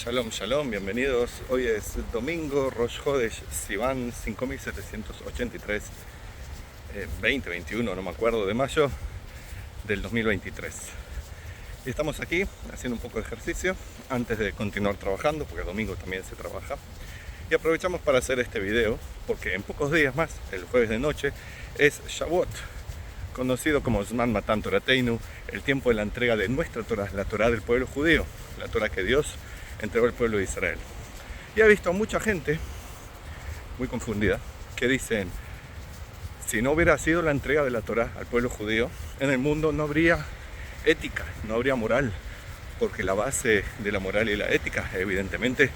Shalom, shalom, bienvenidos. Hoy es domingo, Rosh Hodesh Sivan 5783, 2021, no me acuerdo, de mayo del 2023. Y estamos aquí haciendo un poco de ejercicio antes de continuar trabajando, porque el domingo también se trabaja. Y aprovechamos para hacer este video, porque en pocos días más, el jueves de noche, es Shavuot, conocido como Zman Matan Torateinu, el tiempo de la entrega de nuestra Torah, la Torah del pueblo judío, la Torah que Dios entregó al pueblo de Israel. Y he visto a mucha gente muy confundida que dicen: si no hubiera sido la entrega de la Torah al pueblo judío, en el mundo no habría ética, no habría moral, porque la base de la moral y la ética evidentemente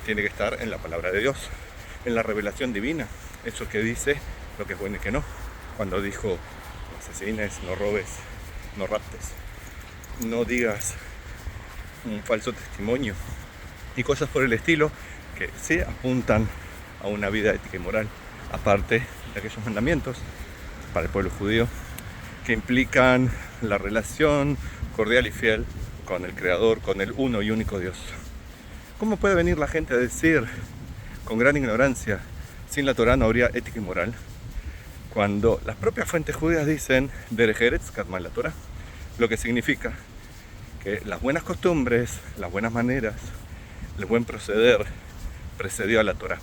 tiene que estar en la palabra de Dios, en la revelación divina, eso que dice lo que es bueno y que no. Cuando dijo: no asesines, no robes, no raptes, no digas un falso testimonio y cosas por el estilo, que sí apuntan a una vida ética y moral, aparte de aquellos mandamientos para el pueblo judío que implican la relación cordial y fiel con el Creador, con el uno y único Dios. ¿Cómo puede venir la gente a decir con gran ignorancia: sin la Torah no habría ética y moral, cuando las propias fuentes judías dicen Derech Eretz Kadma la Torah, lo que significa que las buenas costumbres, las buenas maneras, el buen proceder precedió a la Torah?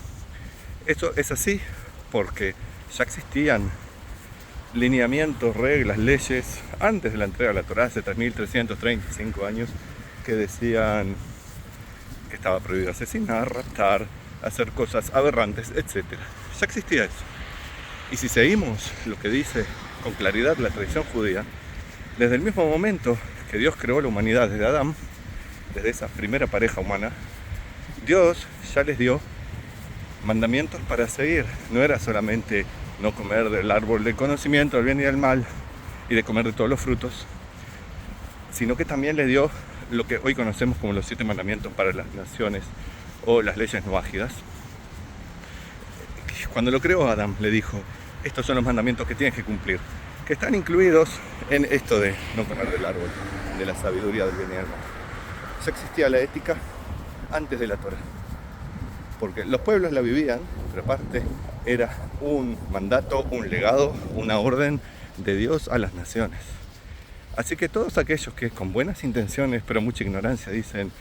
Esto es así porque ya existían lineamientos, reglas, leyes antes de la entrega de la Torah, hace 3335 años, que decían que estaba prohibido asesinar, raptar, hacer cosas aberrantes, etc. Ya existía eso. Y si seguimos lo que dice con claridad la tradición judía, desde el mismo momento que Dios creó la humanidad, desde Adán, desde esa primera pareja humana, Dios ya les dio mandamientos para seguir. No era solamente no comer del árbol del conocimiento del bien y del mal y de comer de todos los frutos, sino que también les dio lo que hoy conocemos como los 7 mandamientos para las naciones o las leyes noágidas. Cuando lo creó Adán, le dijo: estos son los mandamientos que tienes que cumplir, que están incluidos en esto de no comer del árbol de la sabiduría del bien y del mal. Ya existía la ética antes de la Torah, porque los pueblos la vivían, pero aparte era un mandato, un legado, una orden de Dios a las naciones. Así que todos aquellos que con buenas intenciones pero mucha ignorancia dicen: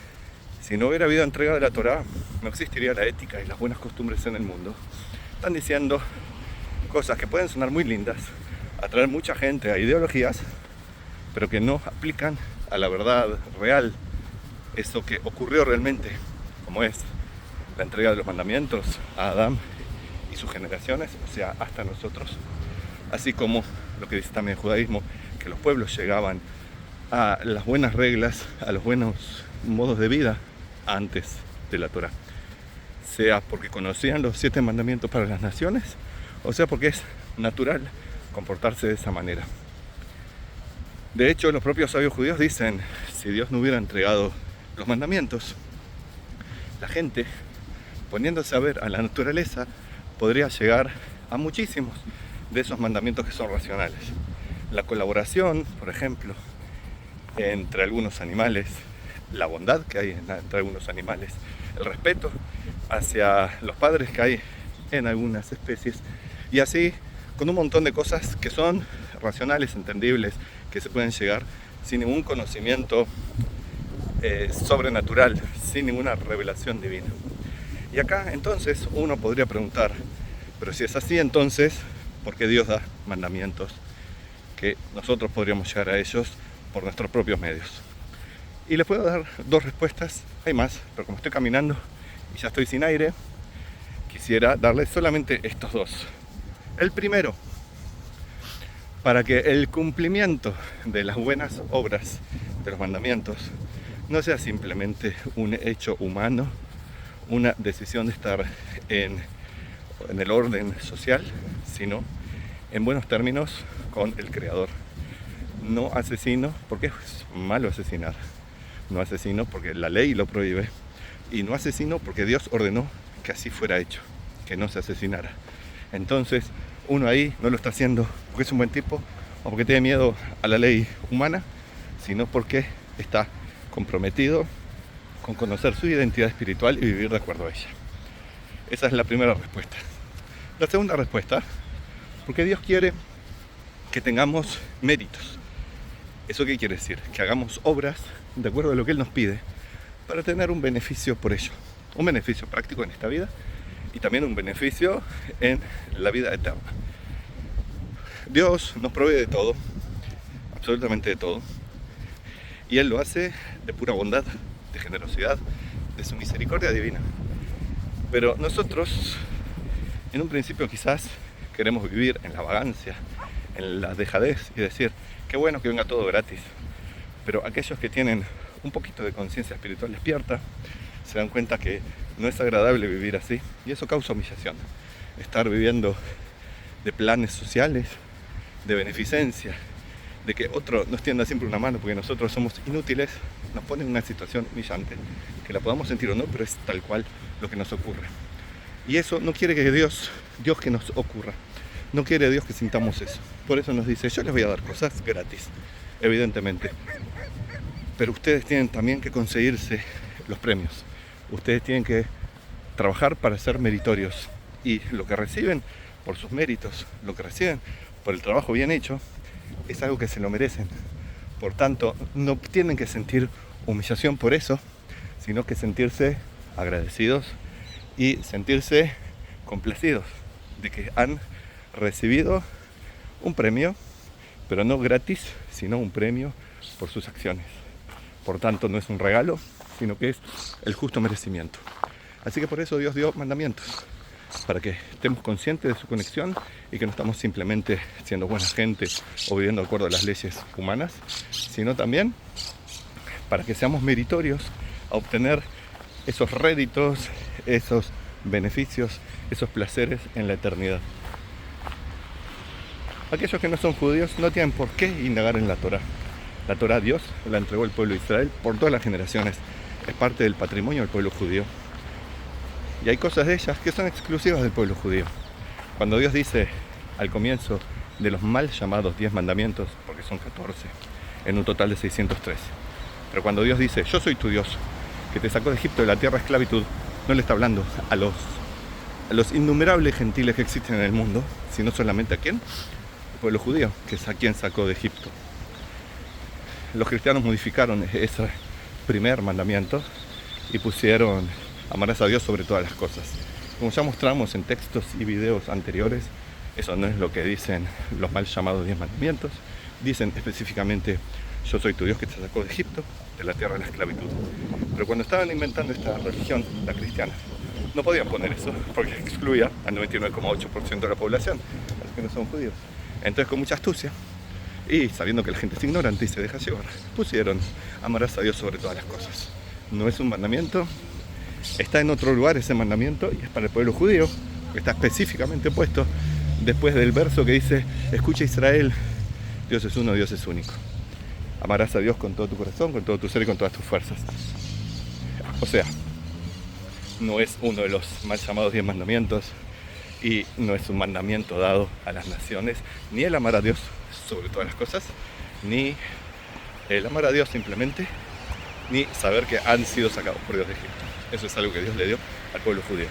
si no hubiera habido entrega de la Torah, no existiría la ética y las buenas costumbres en el mundo, están diciendo cosas que pueden sonar muy lindas, atraer mucha gente a ideologías, pero que no aplican a la verdad real, eso que ocurrió realmente, como es la entrega de los mandamientos a Adán y sus generaciones, o sea, hasta nosotros. Así como lo que dice también el judaísmo, que los pueblos llegaban a las buenas reglas, a los buenos modos de vida antes de la Torah, sea porque conocían los 7 mandamientos para las naciones, o sea porque es natural comportarse de esa manera. De hecho, los propios sabios judíos dicen: si Dios no hubiera entregado los mandamientos, la gente, poniéndose a ver a la naturaleza, podría llegar a muchísimos de esos mandamientos que son racionales. La colaboración, por ejemplo, entre algunos animales, la bondad que hay entre algunos animales, el respeto hacia los padres que hay en algunas especies, y así con un montón de cosas que son racionales, entendibles, que se pueden llegar sin ningún conocimiento sobrenatural, sin ninguna revelación divina. Y acá entonces uno podría preguntar: pero si es así, entonces ¿por qué Dios da mandamientos que nosotros podríamos llegar a ellos por nuestros propios medios? Y les puedo dar 2 respuestas, hay más, pero como estoy caminando y ya estoy sin aire, quisiera darles solamente estos 2. El primero: para que el cumplimiento de las buenas obras de los mandamientos no sea simplemente un hecho humano, una decisión de estar en el orden social, sino en buenos términos con el Creador. No asesino porque es malo asesinar, no asesino porque la ley lo prohíbe, y no asesino porque Dios ordenó que así fuera hecho, que no se asesinara. Entonces uno ahí no lo está haciendo porque es un buen tipo o porque tiene miedo a la ley humana, sino porque está comprometido con conocer su identidad espiritual y vivir de acuerdo a ella. Esa es la primera respuesta. La segunda respuesta, porque Dios quiere que tengamos méritos. ¿Eso qué quiere decir? Que hagamos obras de acuerdo a lo que Él nos pide para tener un beneficio por ello. Un beneficio práctico en esta vida y también un beneficio en la vida eterna. Dios nos provee de todo, absolutamente de todo, y Él lo hace de pura bondad, de generosidad, de su misericordia divina. Pero nosotros, en un principio quizás queremos vivir en la vagancia, en la dejadez y decir, qué bueno que venga todo gratis. Pero aquellos que tienen un poquito de conciencia espiritual despierta, se dan cuenta que no es agradable vivir así y eso causa humillación. Estar viviendo de planes sociales, de beneficencia, de que otro nos tienda siempre una mano porque nosotros somos inútiles, nos pone en una situación humillante, que la podamos sentir o no, pero es tal cual lo que nos ocurre. Y eso no quiere que Dios que nos ocurra. No quiere Dios que sintamos eso. Por eso nos dice, yo les voy a dar cosas gratis, evidentemente. Pero ustedes tienen también que conseguirse los premios. Ustedes tienen que trabajar para ser meritorios. Y lo que reciben por sus méritos, lo que reciben por el trabajo bien hecho, es algo que se lo merecen. Por tanto, no tienen que sentir humillación por eso, sino que sentirse agradecidos y sentirse complacidos de que han recibido un premio, pero no gratis, sino un premio por sus acciones. Por tanto, no es un regalo, sino que es el justo merecimiento. Así que por eso Dios dio mandamientos, para que estemos conscientes de su conexión y que no estamos simplemente siendo buena gente o viviendo de acuerdo a las leyes humanas, sino también para que seamos meritorios a obtener esos réditos, esos beneficios, esos placeres en la eternidad. Aquellos que no son judíos no tienen por qué indagar en la Torá. La Torá Dios la entregó al pueblo de Israel por todas las generaciones. Es parte del patrimonio del pueblo judío. Y hay cosas de ellas que son exclusivas del pueblo judío. Cuando Dios dice al comienzo de los mal llamados 10 mandamientos, porque son 14, en un total de 613. Pero cuando Dios dice, yo soy tu Dios, que te sacó de Egipto de la tierra de esclavitud, no le está hablando a los innumerables gentiles que existen en el mundo, sino solamente a quién, el pueblo judío, que es a quien sacó de Egipto. Los cristianos modificaron ese primer mandamiento y pusieron amarás a Dios sobre todas las cosas. Como ya mostramos en textos y videos anteriores, eso no es lo que dicen los mal llamados 10 mandamientos. Dicen específicamente, yo soy tu Dios que te sacó de Egipto, de la tierra de la esclavitud. Pero cuando estaban inventando esta religión, la cristiana, no podían poner eso, porque excluía al 99,8% de la población, a los que no son judíos. Entonces, con mucha astucia, y sabiendo que la gente es ignorante y se deja llevar, pusieron amarás a Dios sobre todas las cosas. No es un mandamiento. Está en otro lugar ese mandamiento y es para el pueblo judío, que está específicamente puesto después del verso que dice, escucha Israel, Dios es uno, Dios es único. Amarás a Dios con todo tu corazón, con todo tu ser y con todas tus fuerzas. O sea, no es uno de los mal llamados 10 mandamientos y no es un mandamiento dado a las naciones, ni el amar a Dios sobre todas las cosas, ni el amar a Dios simplemente, ni saber que han sido sacados por Dios de Egipto. Eso es algo que Dios le dio al pueblo judío.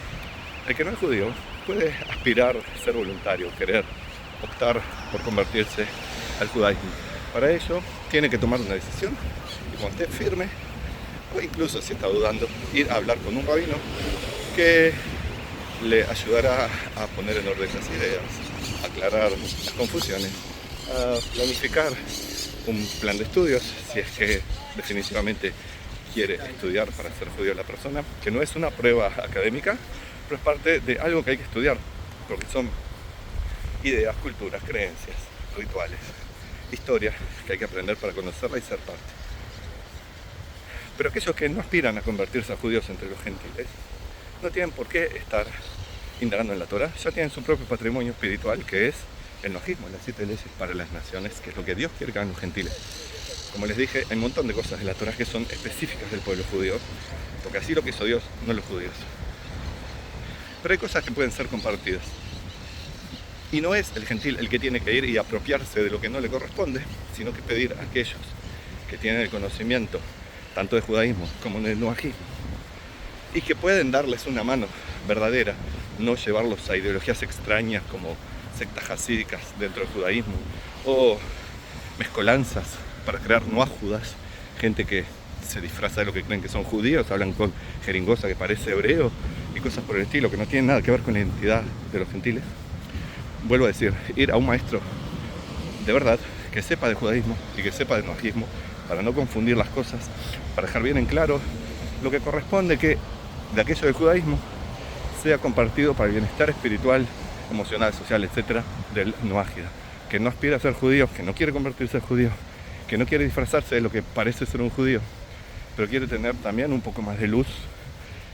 El que no es judío puede aspirar a ser voluntario, querer optar por convertirse al judaísmo. Para ello tiene que tomar una decisión y cuando esté firme, o incluso si está dudando, ir a hablar con un rabino que le ayudará a poner en orden las ideas, a aclarar las confusiones, a planificar un plan de estudios, si es que definitivamente quiere estudiar para ser judío la persona, que no es una prueba académica, pero es parte de algo que hay que estudiar, porque son ideas, culturas, creencias, rituales, historias que hay que aprender para conocerla y ser parte. Pero aquellos que no aspiran a convertirse a judíos entre los gentiles, no tienen por qué estar indagando en la Torá, ya tienen su propio patrimonio espiritual, que es el nojísmo, las 7 leyes para las naciones, que es lo que Dios quiere que hagan los gentiles. Como les dije, hay un montón de cosas de la Torá que son específicas del pueblo judío, porque así lo quiso Dios, no los judíos. Pero hay cosas que pueden ser compartidas. Y no es el gentil el que tiene que ir y apropiarse de lo que no le corresponde, sino que pedir a aquellos que tienen el conocimiento tanto de judaísmo como del nuajismo, y que pueden darles una mano verdadera, no llevarlos a ideologías extrañas como sectas hasídicas dentro del judaísmo o mezcolanzas para crear nuajudas, gente que se disfraza de lo que creen que son judíos, hablan con jeringosa que parece hebreo y cosas por el estilo que no tienen nada que ver con la identidad de los gentiles. Vuelvo a decir, ir a un maestro de verdad que sepa de judaísmo y que sepa de nuajismo, para no confundir las cosas, para dejar bien en claro lo que corresponde que de aquello del judaísmo sea compartido para el bienestar espiritual, emocional, social, etcétera, del nuágida, que no aspira a ser judío, que no quiere convertirse en judío, que no quiere disfrazarse de lo que parece ser un judío, pero quiere tener también un poco más de luz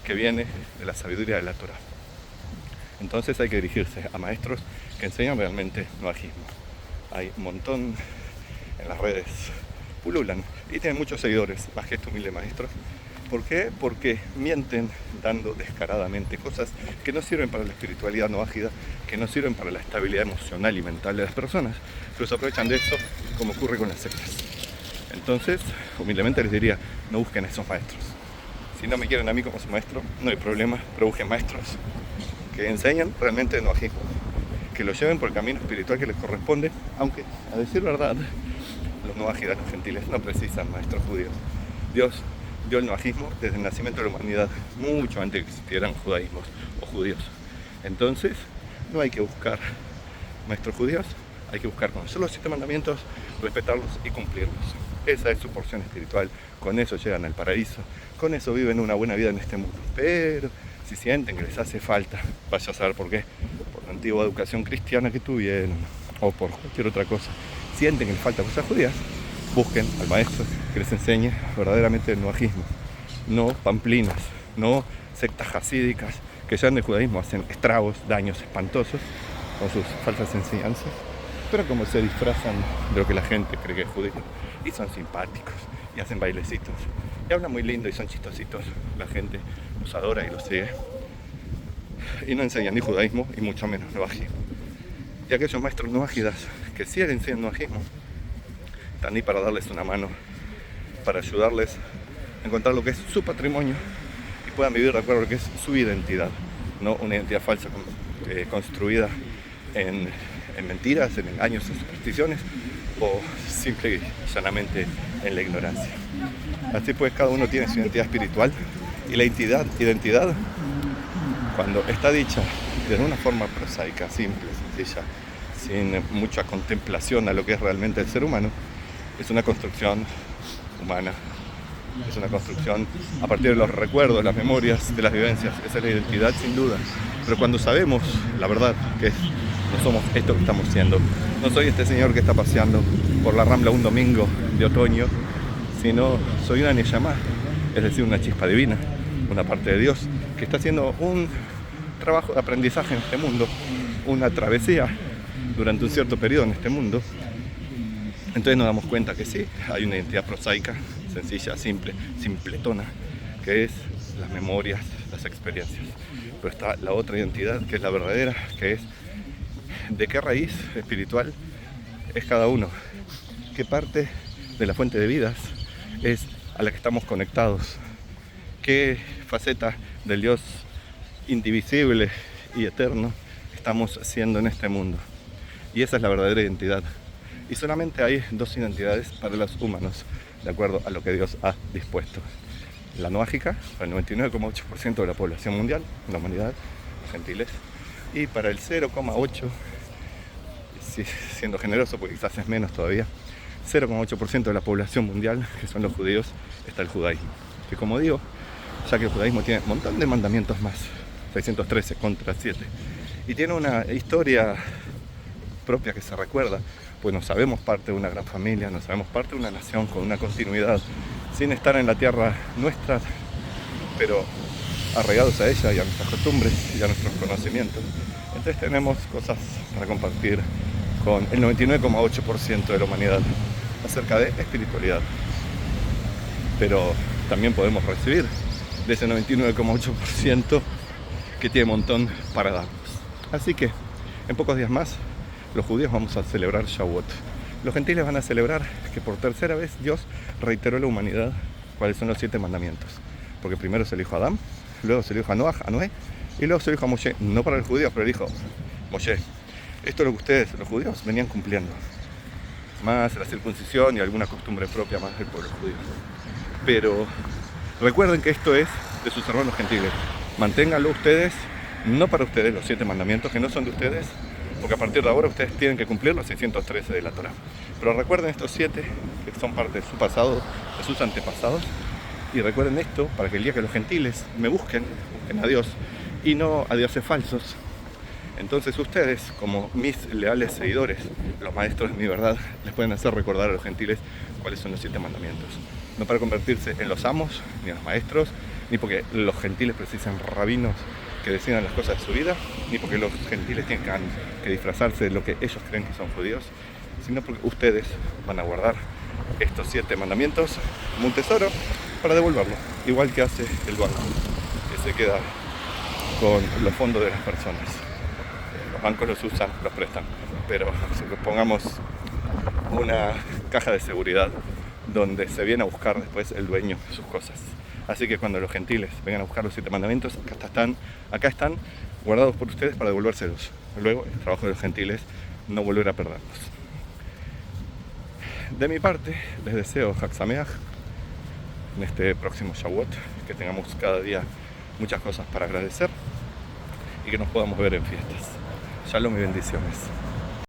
que viene de la sabiduría de la Torah. Entonces hay que dirigirse a maestros que enseñan realmente nuajismo. Hay un montón en las redes, pululan y tienen muchos seguidores, más que este humilde maestro. ¿Por qué? Porque mienten dando descaradamente cosas que no sirven para la espiritualidad nuágida, que no sirven para la estabilidad emocional y mental de las personas, pero se aprovechan de eso como ocurre con las sectas. Entonces, humildemente les diría, no busquen a esos maestros. Si no me quieren a mí como su maestro, no hay problema, pero busquen maestros que enseñan realmente nuajismo, que lo lleven por el camino espiritual que les corresponde, aunque, a decir verdad, los nuágidas, los gentiles, no precisan maestros judíos. Dios dio el nuajismo desde el nacimiento de la humanidad, mucho antes de que existieran judaísmos o judíos. Entonces, no hay que buscar maestros judíos, hay que buscar conocer los 7 mandamientos, respetarlos y cumplirlos. Esa es su porción espiritual, con eso llegan al paraíso, con eso viven una buena vida en este mundo. Pero si sienten que les hace falta, vaya a saber por qué, por la antigua educación cristiana que tuvieron o por cualquier otra cosa, sienten que les falta cosas judías, busquen al maestro que les enseñe verdaderamente el nuajismo, no pamplinas, no sectas hasídicas que ya en el judaísmo hacen estragos, daños espantosos con sus falsas enseñanzas, pero como se disfrazan de lo que la gente cree que es judío y son simpáticos y hacen bailecitos y hablan muy lindo y son chistositos, la gente los adora y los sigue y no enseñan ni judaísmo y mucho menos nuajismo. Y aquellos maestros nuágidas que sí enseñan nuajismo están ahí para darles una mano, para ayudarles a encontrar lo que es su patrimonio y puedan vivir de acuerdo a lo que es su identidad, no una identidad falsa construida en mentiras, en engaños, en supersticiones o simple y llanamente en la ignorancia. Así pues, cada uno tiene su identidad espiritual y la identidad, cuando está dicha de una forma prosaica, simple, sencilla, sin mucha contemplación a lo que es realmente el ser humano, es una construcción humana, es una construcción a partir de los recuerdos, las memorias, de las vivencias. Esa es la identidad sin duda, pero cuando sabemos la verdad, que no somos esto que estamos siendo, no soy este señor que está paseando por la Rambla un domingo de otoño, sino soy una Neyamá, es decir, una chispa divina, una parte de Dios que está haciendo un trabajo de aprendizaje en este mundo, una travesía durante un cierto periodo en este mundo. Entonces nos damos cuenta que sí, hay una identidad prosaica, sencilla, simple, simpletona, que es las memorias, las experiencias. Pero está la otra identidad, que es la verdadera, que es de qué raíz espiritual es cada uno, qué parte de la fuente de vidas es a la que estamos conectados, qué faceta del Dios indivisible y eterno estamos siendo en este mundo. Y esa es la verdadera identidad. Y solamente hay 2 identidades para los humanos, de acuerdo a lo que Dios ha dispuesto. La noágica, para el 99,8% de la población mundial, la humanidad, los gentiles, y para el 0,8%, siendo generoso, porque quizás es menos todavía, 0,8% de la población mundial, que son los judíos, está el judaísmo. Que como digo, ya que el judaísmo tiene un montón de mandamientos más, 613 contra 7, y tiene una historia propia que se recuerda, pues nos sabemos parte de una gran familia, nos sabemos parte de una nación con una continuidad, sin estar en la tierra nuestra, pero arraigados a ella y a nuestras costumbres y a nuestros conocimientos. Entonces tenemos cosas para compartir con el 99,8% de la humanidad acerca de espiritualidad. Pero también podemos recibir de ese 99,8% que tiene un montón para darnos. Así que en pocos días más los judíos vamos a celebrar Shavuot. Los gentiles van a celebrar que por tercera vez Dios reiteró a la humanidad cuáles son los 7 mandamientos. Porque primero se lo dijo a Adán, luego se lo dijo a Noé, y luego se lo dijo a Moshe, no para los judíos, pero le dijo: Moshe, esto es lo que ustedes, los judíos, venían cumpliendo, más la circuncisión y alguna costumbre propia más del pueblo judío. Pero recuerden que esto es de sus hermanos gentiles. Manténganlo ustedes, no para ustedes, los 7 mandamientos que no son de ustedes, porque a partir de ahora ustedes tienen que cumplir los 613 de la Torá. Pero recuerden estos 7 que son parte de su pasado, de sus antepasados, y recuerden esto para que el día que los gentiles me busquen a Dios y no a dioses falsos, entonces ustedes, como mis leales seguidores, los maestros de mi verdad, les pueden hacer recordar a los gentiles cuáles son los 7 mandamientos. No para convertirse en los amos, ni en los maestros, ni porque los gentiles precisan rabinos que decidan las cosas de su vida, ni porque los gentiles tengan que disfrazarse de lo que ellos creen que son judíos, sino porque ustedes van a guardar estos 7 mandamientos como un tesoro para devolverlo, igual que hace el banco, que se queda con los fondos de las personas. Los bancos los usan, los prestan, pero pongamos una caja de seguridad donde se viene a buscar después el dueño de sus cosas. Así que cuando los gentiles vengan a buscar los 7 mandamientos, acá están guardados por ustedes para devolvérselos. Luego, el trabajo de los gentiles, no volver a perderlos. De mi parte, les deseo Hag Sameach en este próximo Shavuot, que tengamos cada día muchas cosas para agradecer y que nos podamos ver en fiestas. Shalom y bendiciones.